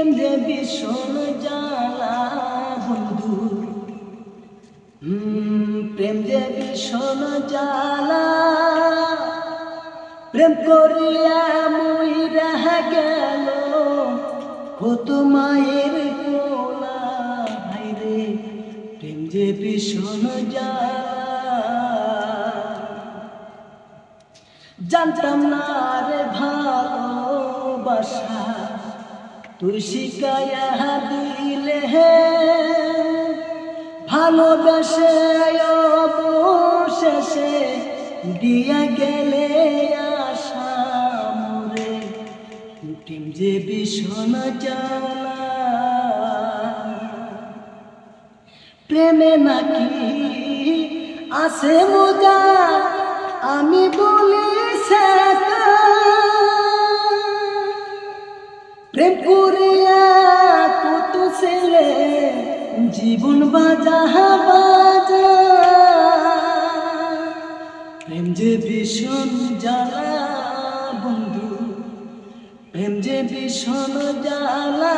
প্রেম যে ভীষণ জ্বালা বন্ধু, প্রেম যে ভীষণ জ্বালা। প্রেম করিয়া মইরা গেল কত মায়ের কোলা, হায়রে প্রেম যে ভীষণ জ্বালা। জানতাম না রে ভালোবাসা, তুই শিখাইয়া দিলে ভালোবেসে অবশেষে দিয়া গেলে আশা মোরে, প্রেম যে ভীষণ জ্বালা। প্রেমে নাকি আছে মজা, আমি বলি সেটা। প্রেম করিয়া কত ছেলে জীবন বাজা বাজা, প্রেম যে ভীষণ জ্বালা বন্ধু, প্রেম যে ভীষণ জ্বালা।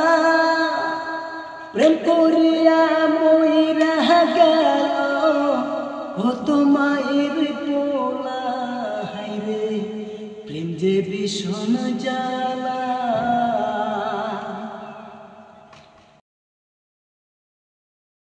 প্রেম করিয়া মইরা গেল কত মায়ের কোলা, হায়রে প্রেম যে ভীষণ জ্বালা।